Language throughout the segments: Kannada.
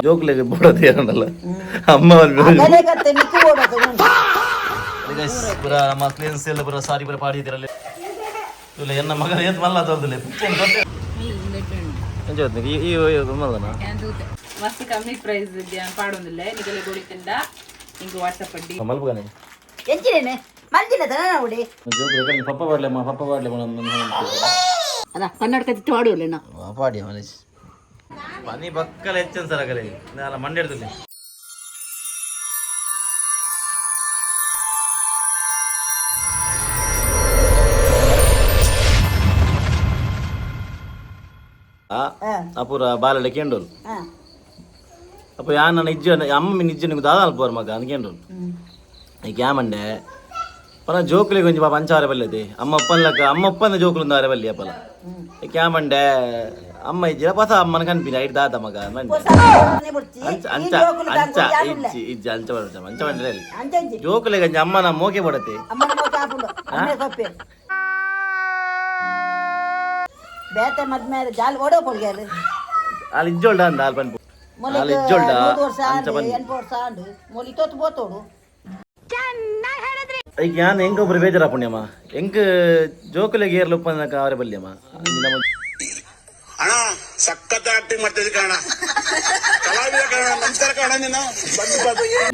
ಜೋಕ್ಲೆಗೆ ಬೋಡೋದು ಏನಲ್ಲ ಅಮ್ಮ ಪುರ ನಮ್ಮ ಕ್ಲೀನ್ಸ್ ಎಲ್ಲ ಪುರ ಸಾರಿ ಪುರ ಪಾಡಿದಿರಲ್ಲಿ ಇಲ್ಲ ಎನ್ನ ಮಗ ಏತ್ ಮಲ್ಲ ತೋರ್ದಿಲ್ಲ ಈ ಮಸ್ತ್ ಕಮ್ಮಿ ಪ್ರೈಸ್ ಪಾಡೊಂದಿಲ್ಲ ನಿಗಲೆ ಗೋಳಿತಂಡ ನಿಂಗೆ ವಾಟ್ಸಪ್ ಅಡ್ಡಿ ಮಲ್ಪಗಾನೆ ಎಂಚಿನೇನೆ ಮಂಜಿನ ತನ ನೋಡಿ ಜೋಕ್ಲೆ ಪಪ್ಪ ಬಾಡ್ಲೆ ಅದ ಕನ್ನಡಕ ತಿಟ್ಟು ಪಾಡುವಲ್ಲೇನ ಪಾಡಿ ಮಲೇಶ್ ಪನಿ ಬಕ್ಕಲ ಹೆಚ್ಚನ್ ಸರ ಕಲೆ ಅಲ್ಲ ಮಂಡ್ಯ ಹಿಡ್ದಲ್ಲಿ ಅಪುರ ಬಾಲಡೆ ಕೇಂಡೋಲ್ ಅಪ್ಪ ಯಾನ ನಿಜ ಅಮ್ಮ ನಿಜ ನಿಮ್ಗೆ ದಾದಾಲ್ ಪೋರ್ ಮಗ ಅನ್ಕೇಂಡೋಲ್ ಈಗ ಯಾಮಂಡೆ ಪನ ಜೋಕ್ಲಿ ಕೊಂಚ ಪಾಪ ಅಂಚಾರೆ ಬಲ್ಲದೆ ಅಮ್ಮ ಅಪ್ಪನ ಜೋಕ್ಲು ಆರೆ ಬಲ್ಲಿ ಅಪ್ಪಲ ಈಗ ಯಾಮಂಡೆ ಅಮ್ಮ ಇಜ್ಜಿರ ಪಸ ಅಮ್ಮನ ಕನ್ಪಿನ ಐಟ್ ದಾದ ಮಗ ಅಂಚ ಬಂದ್ರೆ ಜೋಕ್ಲೆ ಗಂಜ ಅಮ್ಮನ ಮೋಕೆ ಬಡತೆ ಬೇತೆ ಮದ್ಮೇಲೆ ಜಾಲ್ ಓಡೋ ಕೊಳ್ಗ್ಯಾರು ಅಲ್ಲಿ ಇಜ್ಜೋಲ್ಡ ಅಂದ ಅಲ್ಲಿ ಬಂದು ಅಲ್ಲಿ ಇಜ್ಜೋಲ್ಡ ಅಂಚ ಬಂದು 8 ವರ್ಷ ಆಂಡು ಮೊಲಿ ತೋತು ಬೋತೋಡು ಈಗ ಯಾನ್ ಹೆಂಗ ಒಬ್ರು ಬೇಜಾರ ಪುಣ್ಯಮ್ಮ ಹೆಂಗ ಜೋಕುಲೆಗೆ ಏರ್ಲು ಉಪ್ಪನ್ನಕ ಅವರೇ ಬಲ್ಲಿಯಮ್ಮ ಅಣ್ಣ ಸಖತ್ ಆಕ್ಟಿಂಗ್ ಮಾಡ್ತಿದ್ದೆ ಕಣ ಕಲಾವಿದ ಕಣ ನಮಸ್ಕಾರ ಕಣ ನೀನು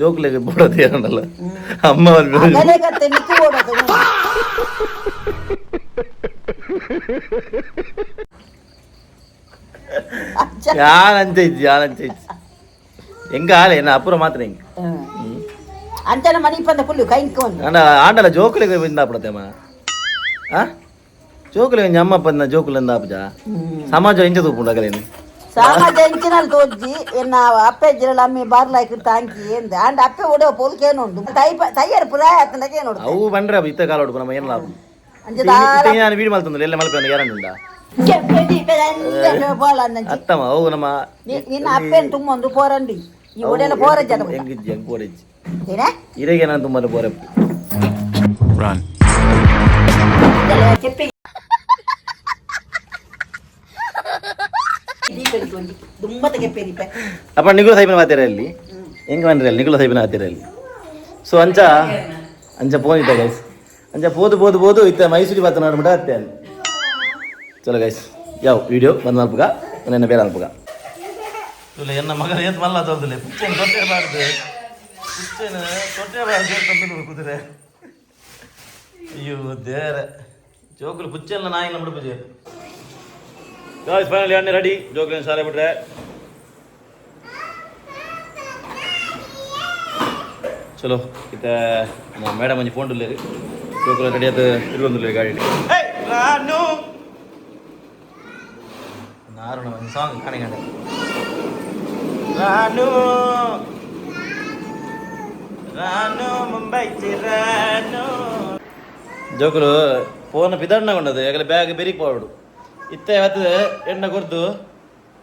ಜೋಕುಲೆಗೆ ಬೋಡೋದು ಏನಲ್ಲ ಅಮ್ಮ ಕತ್ತೆ ನಿಕ್ಕು ಓಡೋದು ಯಾನಂತ ಇಜ್ಜಿ ಹೆಂಗ ಆಲೆ ನಾ ಅಪುರ ಮಾತ್ರ ಹೆಂಗ ಅಂಚನ ಮನಿ ಪಂದ ಫುಲ್ಲು ಕೈಂಕೊಂಡು ಅಣ್ಣ ಆಂಡಲ ಜೋಕುಲೆಗೆ ಇಂದಾಪಡತೆಮ್ಮ ಜೋಕುಲೆಗೆ ಅಮ್ಮ ಪಂದ ಜೋಕುಲಿಂದ ಆಪಜ ಸಮಾಜ ಇಂಚ ತೂಪುಂಡಗಲೇನು ಸಮಾಜ ಇಂಚಿನಲ್ಲಿ ತೋಜಿ ಎನ್ನ ಅಪ್ಪೆ ಜಿರಲ ಅಮ್ಮಿ ಬಾರ್ಲಾಯ್ಕ ತಾಂಕಿ ಎಂದ ಅಂಡ ಅಪ್ಪೆ ಓಡೋ ಪೋಲ್ಕೇನೊಂದು ತಯ್ಯರ್ ಪುರಾಯ ಅತ್ತನಕೇನೊಂದು ಅವು ಬಂದ್ರೆ ಇತ್ತ ಕಾಲ ಹೊಡ್ಬ ನಮ್ಮ ಏನು ಲಾಭ ಅಂಚ ನಾನು ವೀಡಿಯೋ ಮಾಡ್ತಂದ್ರೆ ಎಲ್ಲ ಮಲ್ಪೆ ಯಾರಂಡ ಅತ್ತಮ್ಮ ಅವು ನಮ್ಮ ನಿನ್ನ ಅಪ್ಪೇನು ತುಂಬೊಂದು ಪೋರಂಡಿ ಈ ಒಡೆಲ್ಲ ಪೋರ ಜನ ಹೆಂಗಿಜ್ಜಿ ಹೆಂಗ್ ಪೋರಜ್ಜಿ ಏನೇ ಇರೆಗೆ ನಾನು ತುಂಬಾ ಪೋರಪ್ಪಿ చెప్పి ದುಮ್ಮತ ಕೆಪ್ಪೇರಿ ಅಪ್ಪ ನಿಗುಲ ಸೈಬನ ಮಾತಿರಲ್ಲಿ ಹೆಂಗೆ ಬಂದ್ರಿ ಅಲ್ಲಿ ನಿಗುಲ ಸೈಬನ ಮಾತಿರಲ್ಲಿ ಸೊ ಅಂಚ ಫೋನ್ ಇತ್ತ ಗೈಸ್ ಅಂಚ ಬೋದು ಇತ್ತ ಮೈಸೂರಿ ಮಾತನಾಡ್ಬಿಟ್ಟ ಅತ್ತೆ ಅಲ್ಲಿ ಚಲೋ ಗೈಸ್ ಯಾವ ವಿಡಿಯೋ ಬಂದು ಮಲ್ಪಗ ನನ್ನ ಬೇರೆ ಅಲ್ಪಗ ಇಲ್ಲ ಎನ್ನ ಮಗ ಏತ್ ಮಲ್ಲ ತೋರ್ದಿಲ್ಲ ಪಿಚ್ಚನ್ ತೊಟ್ಟೆ ಬಾರ್ದು ಪಿಚ್ಚನ್ ತೊಟ್ಟೆ ಬಾರ್ದು ತಂದು ಕುದುರೆ ಅಯ್ಯೋ ದೇರ ಜೋಕುಲು ಪುಚ್ಚೆಲ್ಲ ನಾಯಿಲ್ಲ ಬಿಡ್ಬುಜಿ ಗಾಯ್ಸ್ ಫೈನಲಿ ಅಣ್ಣೆ ರೆಡಿ ಜೋಕುಲಿನ ಶಾಲೆ ಬಿಟ್ರೆ ಚಲೋ ಇತ್ತ ಮೇಡಮ್ ಒಂಜಿ ಫೋನ್ ಇಲ್ಲೇರಿ ಜೋಕುಲ ರೆಡಿ ಅದು ಇರುವಂದಿಲ್ಲ ಗಾಡಿ ನಾನು ನಾರುಣ ಒಂದು ಸಾಂಗ್ ಕಾಣಿಗಂಡೆ ರಾನು ಮುಂಬೈ ಚಿರಾನು ಜೋಕುಲು ಫೋನ್ ಪಿದಣ್ಣಗೊಂಡದು ಯಾಕಂದ್ರೆ ಬ್ಯಾಗ್ ಬೆರಿಕ್ ಪಾಡು ಇತ್ತ ಇವತ್ತು ಎಣ್ಣ ಕೊರ್ದು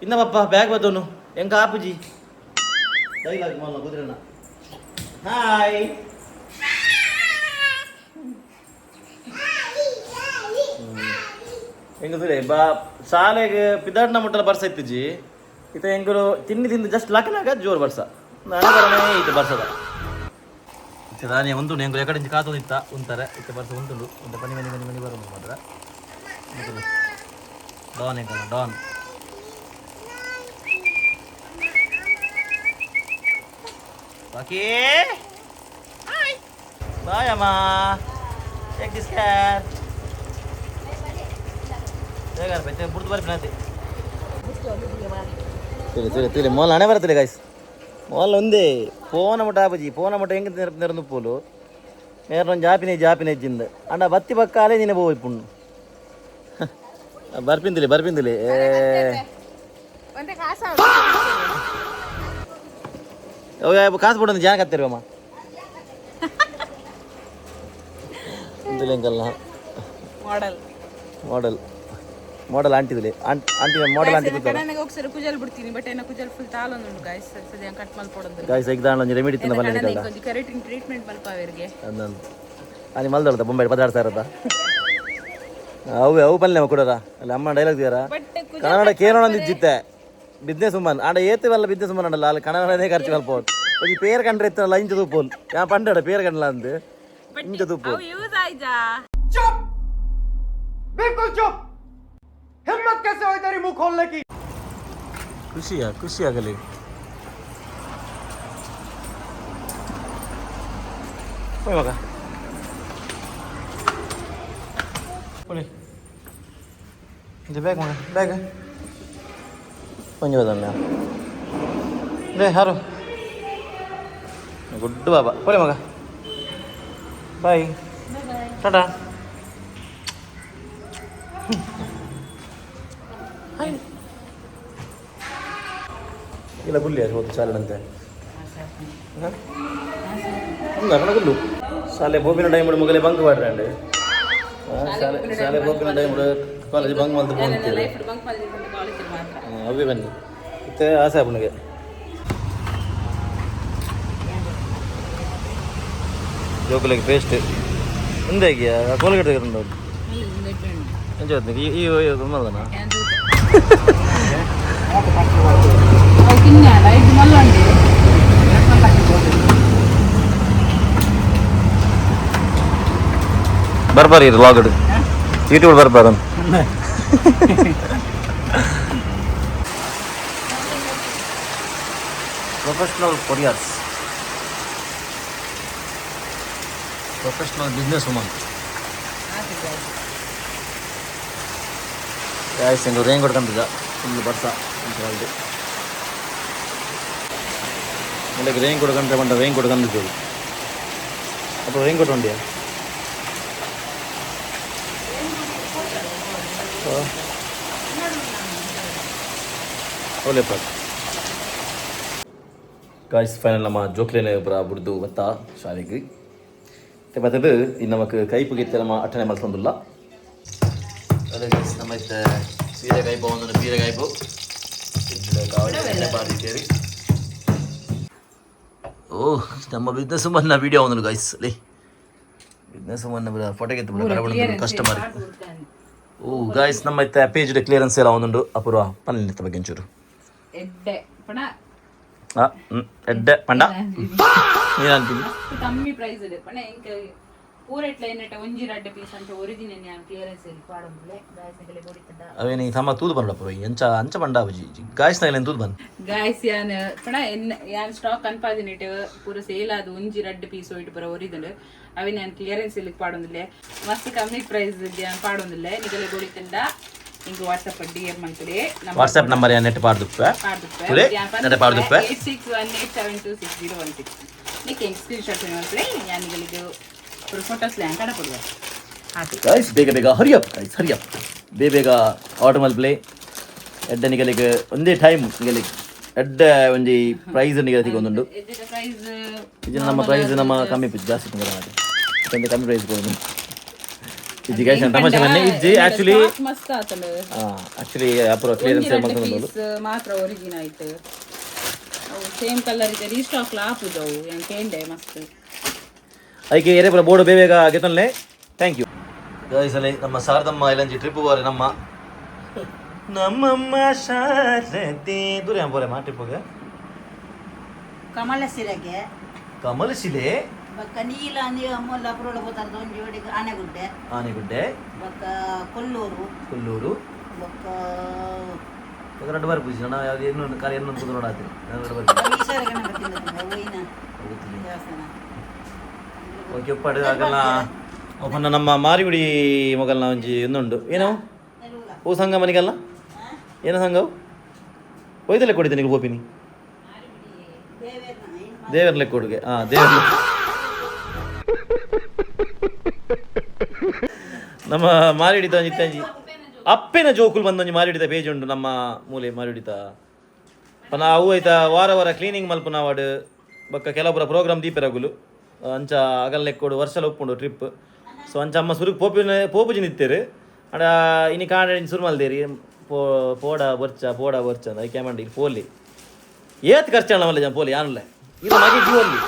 ಇನ್ನ ಪಪ್ಪ ಬ್ಯಾಗ್ ಬತ್ತವನು ಹೆಂಗ ಆಪುಜಿ ಡೈಲಾಗ್ ಮಲ್ಲ ಕುದ್ರಣ್ಣ ಹಾಯ್ ಹೆಂಗದ್ರೆ ಬಾ ಶಾಲೆಗೆ ಪಿದಣ್ಣ ಮುಟ್ಟಲ ಬರ್ಸ ಇತ್ತಜಿ ಇತ್ತ ಹೆಂಗರು ತಿಂದು ಜಸ್ಟ್ ಲಕ್ಕನಾಗ ಜೋರು ಬರ್ಸ ನನಗೆ ಬರನೇ ಇತ್ತು ಬರ್ಸದ ದಾನಿ ಒಂದು ಹೆಂಗು ಎಕಡೆ ಕಾತೋದಿತ್ತ ಉಂತಾರೆ ಇತ್ತೆ ಬರ್ಸ ಉಂಟುಂಡು ಇಂತ ಮನಿ ಬರೋದು ಮಾತ್ರ ಡಾನ್ ಹೆಂಗಲ್ಲ ಡಾನ್ ಬಾಕಿ ಬಾಯ್ ಅಮ್ಮ ಟೇಕ್ ದಿಸ್ ಕ್ಯಾರ್ ಬುಡ್ದು ಬರ್ತೀನಿ ತಿಳಿ ಮೋಲ್ ಹಣೆ ಬರತ್ತಿಲ್ಲ ಗಾಯ್ಸ್ ಮೋಲ್ ಒಂದೇ ಫೋನ ಮುಟ್ಟ ಆಪಜಿ ಫೋನ ಮುಟ್ಟ ಹೆಂಗೆ ನೆರನು ಪೋಲು నేరొంజు జాపినే ఇచ్చింది అండ్ బత్తి పక్కాలే నేను పో ఇప్పుడు ಬರ್ಪಿಂದಿಲಿ ಕಾಸು ಬಿಡೋದು ಜಾಗ ಹತ್ತಿರಮ್ಮ ಇಂಕಲ್ಲ ಮಾಡೆಲ್ ಆಂಟಿದಿಲ್ಲ ಆಂಟಿ ಮಾಡೆಲ್ ಆಂಟಿ ఒకసారి కుజల్ బిడ్ತೀನಿ బట్ అయినా కుజల్ ఫుల్ తాలొంದು ಗೈಸ್ ಸದ್ಯ ಕಟ್ ಮಾಡ್ಕೊಡೋದು ಗೈಸ್ ಎಕ್ಸಾಮ್ ಒಂದು ರೆಮಿಡಿ ತಿನ್ನ ಬನ್ನಿ ಇದಲ್ಲ ಕೊಂಚ ಕೆರಾಟಿನ್ ಟ್ರೀಟ್ಮೆಂಟ್ ಮಲ್ಪಾವೆರ್ಗೆ ಅದನ್ನ ಅಲ್ಲಿ ಮಲ್ದಳ್ದ ಬೊಂಬೆ 16 ಸಾವಿರ ಅವು ಪಲ್ಯ ಕೊಡರ ಅಲ್ಲ ಅಮ್ಮ ಡೈಲಾಗ್ ತೀರ ಕನ್ನಡ ಕೇಳೋಣ ಅಂದಿದ್ದಿತ್ತೆ ಬಿಸ್ನೆಸ್ ಉಮ್ಮನ್ ಆಡ ಏತವಲ್ಲ ಬಿಸ್ನೆಸ್ ಉಮ್ಮನ್ ಅಲ್ಲ ಅಲ್ಲಿ ಕನ್ನಡನೇ ಖರ್ಚು ಕಲ್ಪೋದು ಈ ಪೇರ್ ಕಂಡ್ರೆ ಇತ್ತಲ್ಲ ಇಂಚ ತೂಪೋಲ್ ಯಾ ಪಂಡಡ ಪೇರ್ ಕಂಡ್ಲ ಅಂದ್ ಇಂಚ ತೂಪೋಲ್ ಯೂಸ್ ಆಯ್ತಾ बिल्कुल चुप हिम्मत कैसे हुई तेरी मुंह खोलने की ಖುಷಿ ಆಗಲಿ ಹೋಯ್ ಮಗ ಹೊಳಿ ಇದು ಬ್ಯಾಗ್ ಮಗ ಬ್ಯಾಗ್ ಕೊಂಚ ಹೋದಲ್ಲ ಲೇ ಹಾರು ಗುಡ್ ಬಾಬಾ ಹೊಳಿ ಮಗ ಬಾಯ್ ಟಾಟಾ ಇಲ್ಲ ಗುಲ್ಲಿ ಅದು ಹೋದು ಶಾಲೆನಂತೆ ಇಲ್ಲ ಗುಲ್ಲು ಶಾಲೆ ಬೋಬಿನ ಟೈಮ್ ಮುಗಲೇ ಬಂಕ್ ಮಾಡ್ರಂಡು ಶಾಲೆ ಬೋಬಿನ ಟೈಮ್ ಕಾಲೇಜ್ ಬಂಕ್ ಮಾಡ್ತು ಹೋಗ್ತೀವಿ ಅವೇ ಬನ್ನಿ ಮತ್ತೆ ಆಸೆ ಅವನಿಗೆ ಜೋಕುಲಿಗೆ ಪೇಸ್ಟ್ ಮುಂದೆ ಆಗಿಯಾ ಕೋಲ್ಗೇಟ್ ತೆಗೆದು ಎಂಜ ಈ ಮಲ್ಲನ ಬರ್ಬಾರಿ ಇದು ಲಾಗಡ್ ಯೂಟ್ಯೂಬ್ ಬರ್ಬಾರ professional couriers professional business woman ಯಾಯ್ಸಂಡು ರೇಂಗ್ ಕೊಡ್ಕೊಂಡಿದ್ದ ಫುಲ್ ಬರ್ಸ ಅಂತ ಹೇಳಿದೆ ಇಲ್ಲಿಗೆ ರೇಂಗ್ ಕೊಡ್ಕೊಂಡ್ರೆ ಬಂಡ ರೇಂಗ್ ಕೊಡ್ಕೊಂಡಿದ್ದೇವೆ ಅಪ್ಪ ರೇಂಗ್ ಕೊಟ್ಟುಂಡಿಯಾ ಒಳ್ಳೆ ಪಾಟ್ ಗಾಯ್ಸ್ ಫೈನಲ್ ನಮ್ಮ ಜೋಕ್ಲೇನೆ ಪುರ ಬಿಡ್ದು ಬತ್ತಾ ಶಾಲೆಗೆ ಮತ್ತೆ ಇನ್ನು ನಮಗೆ ಕೈಪುಗಿತ್ತೆ ನಮ್ಮ ಅಟ್ಟನೆ ಮಲ್ತೊಂದಿಲ್ಲ ಅದೇ ಗೈಸ್ ನಮ್ಮ ಇತ್ತೆ ಬೀರೆಕಾಯ್ಪು ಒಂದು ಬೀರೆಕಾಯ್ಪು ಬಾರಿದ್ದೀರಿ ಓಹ್ ನಮ್ಮ ಬಿಸ್ನೆಸ್ ಮನ್ನ ವಿಡಿಯೋ ಒಂದು ಗೈಸ್ ಲೇ ಬಿಸ್ನೆಸ್ ಮನ್ನ ಫೋಟೋಗೆ ಕಷ್ಟ ಮಾರಿ ಓ ಗಾಯ್ಸ್ ನಮ್ಮ ಇತ್ತೆ ಪೇಜ್ ಕ್ಲಿಯರೆನ್ಸ್ ಎಲ್ಲ ಒಂದುಂಡು ಅಪೂರ್ವ ಪನ್ನಲಿನ ಬಗ್ಗೆ ಒಂಚೂರು ಎಡ್ಡೆ ಪಂಡ ನೀನಂತೀನಿ ಕಮ್ಮಿ ಪ್ರೈಸ್ ಇದೆ ಪಣ ಎಂಕ ಪೂರೆಟ್ಲ ಏನಟ ಒಂಜಿ ರಡ್ಡೆ ಪೀಸ್ ಅಂತ ಒರಿಜಿನಲ್ ಯಾನ್ ಕ್ಲಿಯರೆನ್ಸ್ ಇಲ್ಲಿ ಪಾಡೊಂದುಲೆ ಗಾಯ್ಸ್ನಗಲೆ ಕೊಡಿತದ ಅವೇನಿ ತಮ್ಮ ತೂದು ಬಂಡ ಪುರ ಎಂಚ ಅಂಚ ಬಂಡ ಬಜಿ ಗಾಯ್ಸ್ನಗಲೆ ತೂದು ಬಂದ ಗಾಯ್ಸ್ ಯಾನ್ ಪಣ ಯಾನ್ ಸ್ಟಾಕ್ ಅನ್ಪಾದಿನಿಟ್ ಪೂರ ಸೇಲ್ ಆದ ಒಂಜಿ ರಡ್ಡೆ ಪೀಸ್ ಹೋಯ್ತು ಪರ ಒರಿದಂಡು ಅವಿನ ಯಾನ್ ಕ್ಲಿಯರೆನ್ಸ್ ಇಲ್ಲಿ ಪಾಡೊಂದುಲೆ ಮಸ್ತ್ ಕಮ್ಮಿ ಪ್ರೈಸ್ ಯಾನ್ ಪಾಡೊಂದುಲೆ ನಿಗಲೆ ಕೊಡಿತಂಡ ಇಂಗು ವಾಟ್ಸ್ಆಪ್ ಡಿಎಂ ಮಾಡ್ಕೊಡಿ ವಾಟ್ಸ್ಆಪ್ ನಂಬರ್ ನೆಟ್ ಪಾಡ್ದುಪ್ಪೆ ತುಲೆ ನೆಟ್ ಪಾಡ್ದುಪ್ಪೆ 8618726016 ನಿಕ್ಕೆ ಸ್ಕ್ರೀನ್‌ಶಾಟ್ ಮಾಡ್ಕೊಡಿ ಯಾನ್ ನಿಗಲಿಗೆ ಪೂರ ಫೋಟೋಸ್ ಲ್ಯಾಂಕ್ ಕಡ ಕೊಡುವ ಗೈಸ್ ಬೇಗ ಹರಿಯಪ್ ಗೈಸ್ ಹರಿಯಪ್ ಬೇಗ ಆರ್ಡರ್ ಮಲ್ಪ್ಲೆ ಎಡ್ಡ ನಿಗಲಿಗೆ ಒಂದೇ ಟೈಮ್ ನಿಗಲಿಗೆ ಎಡ್ಡ ಒಂಜಿ ಪ್ರೈಸ್ ನಿಗಲಿ ತಿಗೊಂದುಂಡು ಇದು ನಮ್ಮ ಪ್ರೈಸ್ ನಮ್ಮ ಕಮ್ಮಿ ಜಾಸ್ತಿ ತಿಂಗಳ ಕಮ್ಮಿ ಪ್ರೈಸ್ ಕೊಡೋದು ಇಜ್ಜಿ ಗೈಸ್ ತಮಾಷೆ ಬನ್ನಿ ಇಜ್ಜಿ ಆಕ್ಚುಲಿ ಮಸ್ತ್ ಆತಂಡ ಆಕ್ಚುಲಿ ಅಪೂರ್ವ ಕ್ಲಿಯರೆನ್ಸ್ ಮಾಡ್ಕೊಂಡು ಮಾತ್ರ ಒರಿಜಿನಲ್ ಆಯ್ತು ಸೇಮ್ ಕಲರ್ ಇದೆ ರೀಸ್ಟಾಕ್ ಲಾಪುದವು ಯಾನ್ ಕೇಂಡೆ ಮಸ್ತ್ ಅದಕ್ಕೆ ಏರೇ ಪುರ ಬೋರ್ಡು ಬೇಗ ಗೆತ್ತನ್ಲೆ ಥ್ಯಾಂಕ್ ಯು ಗೈಸ್ ಅಲ್ಲಿ ನಮ್ಮ ಶಾರದಮ್ಮ ಇಲ್ಲಂಜಿ ಟ್ರಿಪ್ ಹೋರೆ ನಮ್ಮಮ್ಮ ಶಾರದೆ ದೂರ ಬೋರೆ ಮಾ ಟ್ರಿಪ್ಗೆ ಕಮಲಸಿಲೆಗೆ ಕಮಲಶಿಲೆ ಬಕ್ಕ ನೀಲ ನೀವು ಅಮ್ಮಲ್ಲ ಅಪರೋಡ ಹೋತಾರ ಒಂಜಿ ಜೋಡಿಗೆ ಆನೆಗುಡ್ಡೆ ಬಕ್ಕ ಕೊಲ್ಲೂರು ಬಕ್ಕ ಎರಡು ಬಾರಿ ಪೂಜೆ ನಾನು ಯಾವ್ದು ಇನ್ನೊಂದು ಕಾಲ ಇನ್ನೊಂದು ಕೂತ್ಕೊಂಡು ಆಡ್ತೀನಿ ಎರಡು ಬಾರಿ ಈಶ್ವರ ಗಣಪತಿ ಓಕೆ ಉಪ್ಪಾಡು ಆಗಲ್ಲ ಒಪ್ಪನ್ನ ನಮ್ಮ ಮಾರಿಗುಡಿ ಮೊಗಲ್ನ ಒಂಜಿ ಇನ್ನೊಂದು ಏನೋ ಹೂ ಸಂಘ ಮನೆಗಲ್ಲ ಏನೋ ಸಂಘವು ಒಯ್ದಲ್ಲೇ ಕೊಡಿದ್ದೆ ನೀವು ಗೋಪಿನಿ ದೇವರ ಲೆಕ್ಕ ಕೊಡುಗೆ ದೇವರ ನಮ್ಮ ಮಾರಿಡಿತ ಒಂಜಿತ್ತಂಜಿ ಅಪ್ಪೆನ ಜೋಕುಲು ಬಂದೊಂಜಿ ಮಾರಿಡಿತ ಪೇಜ್ ಉಂಟು ನಮ್ಮ ಮೂಲೆ ಮಾರಿಡಿತ ಪನ ಅವು ಆಯ್ತಾ ವಾರ ಕ್ಲೀನಿಂಗ್ ಮಲ್ಪು ನಾವಾಡು ಬೊಕ್ಕ ಕೆಲವೊಬ್ಬರ ಪ್ರೋಗ್ರಾಮ್ ದೀಪೆರಗುಲು ಅಂಚ ಅಗಲ್ ಲೆಕ್ಕೋಡು ವರ್ಷಲ ಉಪ್ಪುಂಡು ಟ್ರಿಪ್ ಸೊ ಅಂಚ ಅಮ್ಮ ಸುರುಗ್ ಪೋಪುಜಿ ನಿತ್ತೇರು ಅಡ ಇನಿ ಕಾಂಡ ಸುರು ಮಲ್ದೇರಿ ಪೋಡ ಬರ್ಚ ಅದಕ್ಕೆ ಮಾಡಿ ಇಲ್ಲಿ ಪೋಲಿ ಏತ್ ಖರ್ಚು ಮಲ್ಲ ಜನ ಪೋಲಿ ಯಾನಲ್ಲ ಇದು ಮಗಿ ಜೀವಲ್ಲಿ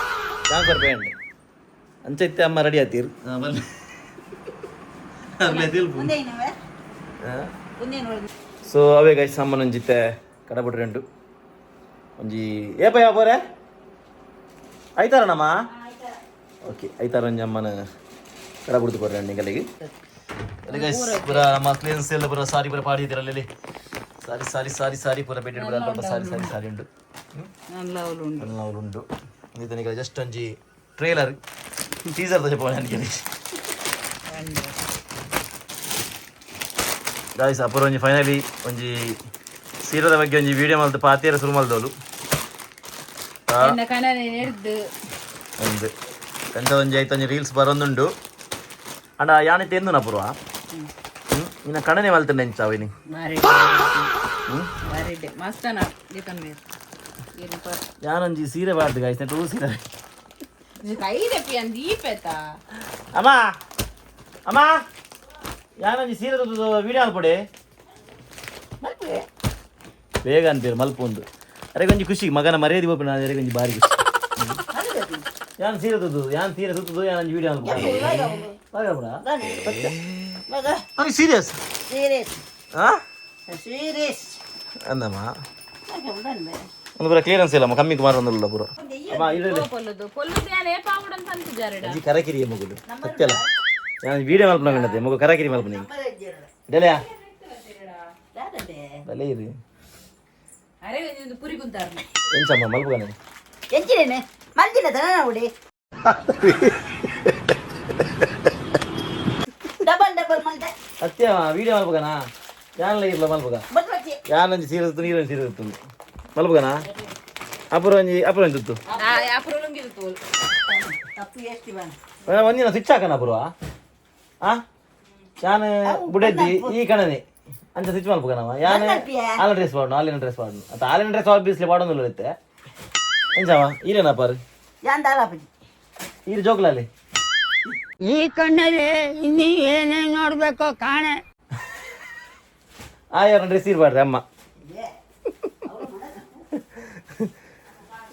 ಜಾಂಕರ್ ಪೇಂಡ್ ಅಂಚ ಇತ್ತೆ ಅಮ್ಮ ರೆಡಿ ಆತೀರು ಬನ್ನಿ ಮುಂದೆ ಇನ್ನವೇ ಮುಂದೆ ನೋಡಿ ಸೊ ಅವೇ ಗೈಸ್ ಅಮ್ಮನ ಒಂಜಿತ್ತೆ ಕಡಬಿಡ್ರಿ ಉಂಟು ಒಂಜಿ ಏಪ ಯಾವ ಬೋರೆ ಆಯ್ತಾರಣ್ಣಮ್ಮ ಓಕೆ ಆಯ್ತಾರ ಒಂಜಿ ಅಮ್ಮನ ಕಡಬಿಡ್ದು ಕೊಡ್ರಿ ಅಣ್ಣಿಗಳಿಗೆ ಗೈಸ್ ಪೂರ ನಮ್ಮ ಕ್ಲೀನ್ಸ್ ಎಲ್ಲ ಪೂರ ಸಾರಿ ಪೂರ ಪಾಡಿದ್ದೀರಲ್ಲಿ ಸಾರಿ ಸಾರಿ ಸಾರಿ ಸಾರಿ ಪೂರ ಬೆಡ್ ಪೂರ ಅಲ್ಪ ಸಾರಿ ಸಾರಿ ಸಾರಿ ಉಂಟು ಎಲ್ಲ ಉಂಟು ಇದನ್ನೀಗ ಜಸ್ಟ್ ಒಂಜಿ ಟ್ರೇಲರ್ ಟೀಸರ್ ತಗೋಣ ನನಗೆ ಗಾಯ್ಸ್ ಅಪರ ಒಂಜಿ ಫೈನಲಿ ಒಂಜಿ ಸೀರದ ಬಗ್ಗೆ ಒಂಜಿ ವಿಡಿಯೋ ಮಲ್ತು ಪಾತಿಯರ ಶುರು ಮಲ್ದೋಲು ಒಂದು ಎಂತ ಒಂಜಿ ಆಯ್ತು ಒಂಜಿ ರೀಲ್ಸ್ ಬರೋಂದುಂಡು ಅಂಡ ಯಾನಿತ್ತೆ ಎಂದು ನಾ ಪುರ್ವ ಇನ್ನ ಕಣನೆ ಮಲ್ತಂಡೆ ಎಂಚ ಅವಿನಿ ಯಾನೊಂಜಿ ಸೀರೆ ಬಾರ್ದು ಗಾಯ್ಸ್ ನೆಟ್ಟು ಸೀರೆ ಅಮ್ಮ ಅಮ್ಮ ಯಾನೊಂಜಿ ಸೀರೆ ತೊದ್ದು ವಿಡಿಯೋ ಅನ್ಕೊಡಿ ಬೇಗ ಅಂತೀರ ಮಲ್ಪೊಂದು ಅರೆಗೊಂಜಿ ಖುಷಿ ಮಗನ ಮರ್ಯಾದೆ ಬೋಪು ನಾನು ಅರೆಗೊಂಜಿ ಬಾರಿ ಖುಷಿ ಯಾನ್ ಸೀರೆ ತೊದ್ದು ಯಾನ್ ಸೀರೆ ಸುತ್ತದು ಯಾನೊಂಜಿ ವಿಡಿಯೋ ಅನ್ಕೊಡಿ ಸೀರಿಯಸ್ ಸೀರಿಯಸ್ ಹಾಂ ಸೀರಿಯಸ್ ಅಂದಮ್ಮ ಒಂದು ಪೂರ ಕ್ಲಿಯರೆನ್ಸ್ ಇಲ್ಲ ಕಮ್ಮಿ ಕುಮಾರ ಒಂದಲ್ಲ ಪೂರ ಅಮ್ಮ ಇದು ಕರಕಿರಿ ಮಗುದು ಸತ್ಯಲ್ಲ ನಾನು ವಿಡಿಯೋ ಮಲ್ಪನ ಕಂಡತೆ ಮಗು ಕರಕಿರಿ ಮಲ್ಪನಿ ಡೆಲೆಯಾ ಬಲೆ ಇರಿ ಎಂಚಮ್ಮ ಮಲ್ಪಗಾನೆ ಎಂಚಿನೇನೆ ಮಲ್ಜಿನ ದನ ನೋಡಿ ಡಬಲ್ ಡಬಲ್ ಮಲ್ದೆ ಸತ್ಯ ವಿಡಿಯೋ ಮಲ್ಪಗಾನ ಯಾನಲ್ಲ ಇರ್ಲ ಮಲ್ಪಗ ಯಾನೊಂಜಿ ಸೀರೆ ತುತ್ತು ನೀರೊಂಜಿ ಸೀರೆ ತುತ್ತು ಮಲ್ಪಗಾನ ಅಪುರ ಒಂಜಿ ತುತ್ತು ತಪ್ಪು ಎಷ್ಟು ಬಣ್ಣ ಒಂದಿನ ಸ್ವಿಚ್ ಹಾಕನ ಅಪುರ ಯಾನ್ ಬುಡದ್ದಿ ಈ ಕಣನೆ ಅಂಚ ಸ್ವಿಚ್ ಮಲ್ಪಗನವ ಯಾನ್ ಆಲಿನ ಡ್ರೆಸ್ ಪಾಡ್ನು ಆಲಿನ ಡ್ರೆಸ್ ಆಬ್ವಿಯಸ್ಲಿ ಪಾಡೊಂದುಲ್ಲ ಇತ್ತೆ ಎಂಚವ ಈರೇನ ಪಾರು ಯಾನ್ ದಾಲಾಪಜಿ ಈರು ಜೋಕ್ಲಲ್ಲಿ ಈ ಕಣ್ಣಲ್ಲಿ ಇನ್ನೀ ಏನೇನು ನೋಡ್ಬೇಕೋ ಕಾಣೆ ಯಾರ ಡ್ರೆಸ್ ಇರ್ಬಾರ್ರಿ ಅಮ್ಮ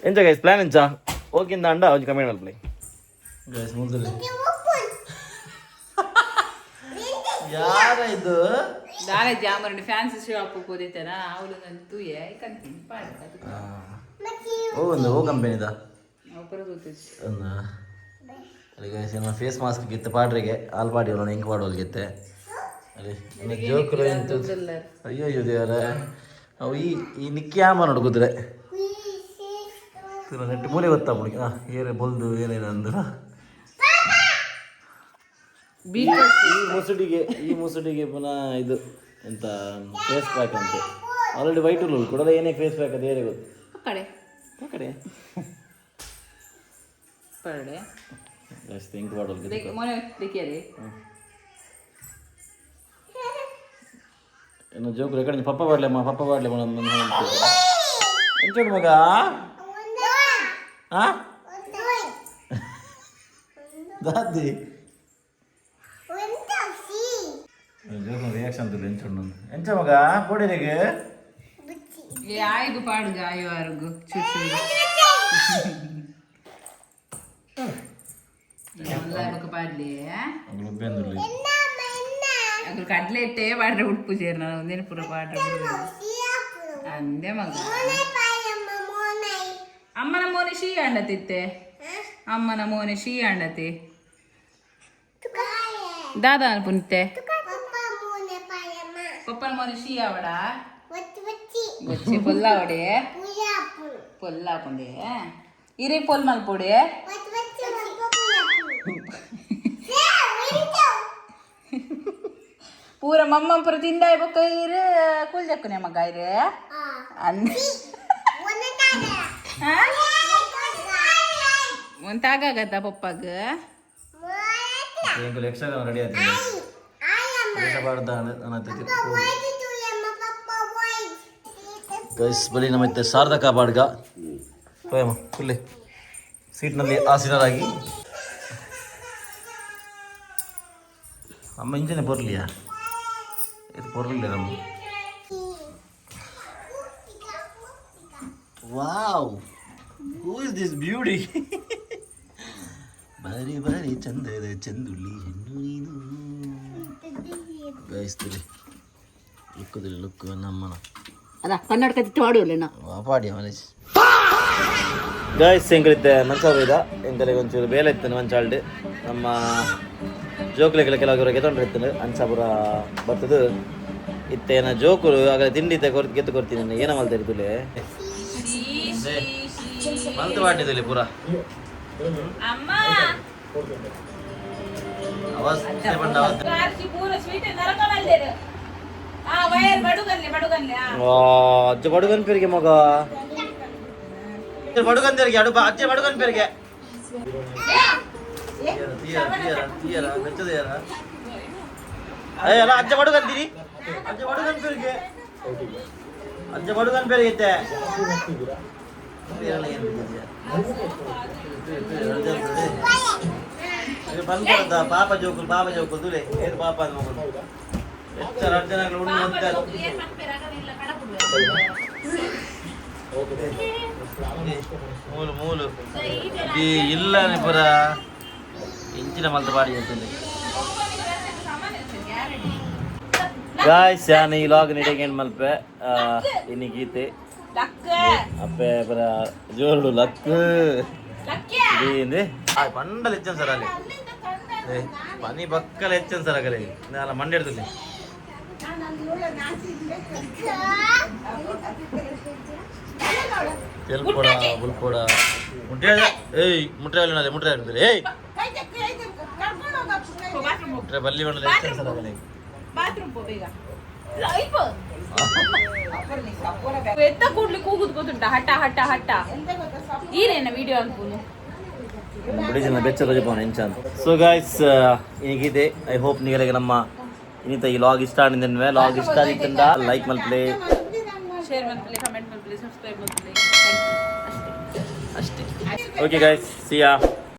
ಎಂಚ ಗೈಸ್ ಪ್ಲಾನ್ ಎಂಚ ಓಕಿಂದ ಅಂಡ ಒಂಜಿ ಕಮೆಂಟ್ ಮಲ್ಪಲಿ ಗೈಸ್ ಮುಂದೆ ಯಾರ ಇದು ದಾರೆ ಜಾಮರಣ್ಣ ಫ್ಯಾನ್ಸಿ ಶಾಪ್ ಹೋದಿತ್ತಾನ ಅವಳು ನನ್ನ ತೂಯೆ ಕಂತೀನಿ ಓ ಕಂಪೆನಿದ ಅಲ್ಲಿ ಫೇಸ್ ಮಾಸ್ಕ್ ಗಿತ್ತೆ ಪಾಡ್ರಿಗೆ ಹಾಲು ಪಾಡಿ ಅವನು ಹೆಂಗೆ ಪಾಡೋಲ್ಗಿತ್ತೆ ಅಲ್ಲಿ ಜೋಕುಲು ಎಂತ ಅಯ್ಯೋ ಅಯ್ಯೋ ದೇವರ ಅವು ಈ ನಿಕ್ಕಿ ಆಮ ನೋಡ್ಕೋದ್ರೆ ನೆಟ್ಟು ಮೂಲೆ ಗೊತ್ತಾ ಮುಡಿ ಏರೆ ಬೊಲ್ದು ಏನೇನು ಅಂದ್ರು ಈ ಮುಸುಡಿಗೆ ಪುನಃ ಇದು ಎಂತ ಫೇಸ್ ಪ್ಯಾಕ್ ಅಂತ ಆಲ್ರೆಡಿ ವೈಟ್ ಉಳ್ಳು ಕೊಡಲ್ಲ ಏನೇ ಫೇಸ್ ಪ್ಯಾಕ್ ಅದು ಏನೇ ಗೊತ್ತು ಕಡೆ ಜಾಸ್ತಿ ಹೆಂಗೆ ಮಾಡೋದು ಏನು ಜೋಕ್ರು ಕಡೆ ಪಪ್ಪ ಬಾಡ್ಲಮ್ಮ ಎಂಚೋಡು ಮಗ ದಾದಿ ರಿಯಾಕ್ಷನ್ ಎಂಚೋಡು ಎಂಚ ಮಗ ಪೋಡಿನಿಗೆ ಆಯ್ದು ಪಾಡುಗ ಆಯುವಾರುಗು ಚುಚ್ಚು ಪಾಡ್ಲಿ ಅದು ಕಡ್ಲೆ ಇಟ್ಟೆ ಪಾಡ್ರೆ ಉಡುಪು ಸೇರ್ ನಾನು ಒಂದೇನು ಪುರ ಪಾಡ್ರೆ ಅಂದೆ ಮಗ ಅಮ್ಮನ ಮೋನೆ ಶೀ ಅಂಡತಿತ್ತೆ ಅಮ್ಮನ ಮೋನೆ ಶೀ ಅಂಡತಿ ದಾದಾ ಅನ್ಪುಂತೆ ಪಪ್ಪನ ಮೋನೆ ಶೀ ಅವಡ వచ్చి పొల్లావడే పొల్లాపుండే ఇరే పొల్ మల్పోడే పూర మమ్మ పూర తిండాయి బొక్క ఇరు కూల్ చెక్కునే మగ్గ ఇరు అన్ని ಒಂತಾಗತ್ತ ಪಪ್ಪಾಗ ರೆಡಿ ಗೈಸ್ ಬಳಿ ನಮ್ಮತ್ತೆ ಸಾರ್ಥಕ ಬಾಡ್ಗ ಹೋಯಮ್ಮ ಫುಲ್ಲಿ ಸೀಟ್ನಲ್ಲಿ ಆಸೀನರಾಗಿ ಅಮ್ಮ ಇಂಜನೆ ಬರಲಿಯಾ ಇದು ಬರಲಿಲ್ಲ ನಮ್ಮ wow who is this beauty ಬಾರಿ ಬಾರಿ ಚಂದದ ಚಂದುಳ್ಳಿ ಹೆಣ್ಣು ನೀನು ಗೈಸ್ತಿರಿ ಲುಕ್ ನಮ್ಮನ ಅದ ಕನ್ನಡ ಕತ್ತಿಟ್ಟು ಆಡಿಯೋಲ್ಲ ಪಾಡಿ ಮನೇಶ್ ಗಾಯ್ಸ್ ಎಂಕಲಿತ್ತೆ ಮಂಚಾವಿದ ಎಂಕಲಿಗೆ ಒಂಚೂರು ಬೇಲೆ ಇತ್ತನು ಮಂಚಾಳ್ಡು ನಮ್ಮ ಜೋಕ್ಲೆಗಳ ಕೆಲವರಿಗೆ ತೊಂದರೆ ಅಂಚಾಪುರ ಬರ್ತದ ಇತ್ತೇನ ಜೋಕುಲು ಆಗ ತಿಂಡಿ ಗೆದ್ದು ಕೊಡ್ತೀನಿ ಏನ ಮಲ್ತಾ ಇರ್ತಲೆ ಮಲ್ತು ಬಾಟಿದಲ್ಲಿ ಪೂರ ಅವಸ್ಥೆ ಬಂದ ಅಜ್ಜ ಬಡುಗನ್ ಪೇರಿಗೆ ಮಗ ಬಡುಗನ್ ಪೇರಿಗೆ ಅಜ್ಜ ಬಡುಗನ್ ಪೇರಿಗೆ ಅಲ್ಲ ಅಜ್ಜ ಬಡುಗಂತೀರಿ ಅಜ್ಜ ಬಡುಗನ್ ಪೇರಿಗೆ ಅಜ್ಜ ಬಡುಗನ್ ಪೇರಿಗೆ ಐತೆ ಬಂದ ಪಾಪ ಜೋಕುಲ್ ತುಲೆ ಏದು ಪಾಪ ಮಗು ಎಚ್ಚರ ಅರ್ಜನಗಳು ಉಣ್ಣು ಮೂಲು ಈ ಇಲ್ಲ ಪುರ ಇಂಚಿನ ಮಲ್ತ ಬಾಡಿ ಅಂತಂದೆ ಗಾಯ್ಸ್ ಯಾನ್ ಈ ಲಾಗ್ ನಿಡಗೇನ್ ಮಲ್ಪೆ ಇನಿ ಗೀತೆ ಅಪ್ಪೆ ಪುರ ಜೋರ್ಡು ಲಕ್ ಪಂಡಲ್ ಹೆಚ್ಚನ್ ಸರ್ ಅಲ್ಲಿ ಪನಿ ಬಕ್ಕಲ ಹೆಚ್ಚನ್ ಸರ್ ಆಗಲಿ ಅಲ್ಲ ಮಂಡ್ಯ ಹಿಡ್ದಲ್ಲಿ ತೆಲ್ಪೊಡ ಬುಲ್ಪೊಡ ಮುಟ್ರೆ ಏಯ್ ಮುಟ್ರೆ ಏಯ್ ಮುಟ್ರೆ ಬಲ್ಲಿ ಬಂಡಲ ಹೆಚ್ಚನ್ ಸರ್ ಆಗಲಿ ಎಂತ ಕೂಡ್ಲಿ ಕೂಗುದ್ ಗೊತ್ತುಂಟ ಹಠ ಹಠ ಹಠ ಈರೇನ ವಿಡಿಯೋ ಅನ್ಪೂನು ಬಿಡಿಸಿನ ಬೆಚ್ಚ ರಜಪವನ ಎಂಚಾನ್ ಸೊ ಗಾಯ್ಸ್ ಈಗಿದೆ ಐ ಹೋಪ್ ನಿಗಲಿಗೆ ನಮ್ಮ ಇನ್ನಿತ ಈ ಲಾಗ್ ಇಷ್ಟ ಆಗಿದ್ದ ಲಾಗ್ ಇಷ್ಟ ಆಗಿದ್ದರಿಂದ ಲೈಕ್ ಮಲ್ಪಲೆ ಶೇರ್ ಮಲ್ಪಲೆ ಕಮೆಂಟ್ ಮಲ್ಪಲೆ ಸಬ್ಸ್ಕ್ರೈಬ್ ಮಲ್ಪಲೆ ಅಷ್ಟೇ ಓಕೆ ಗಾಯ್ಸ್ ಸಿಯಾ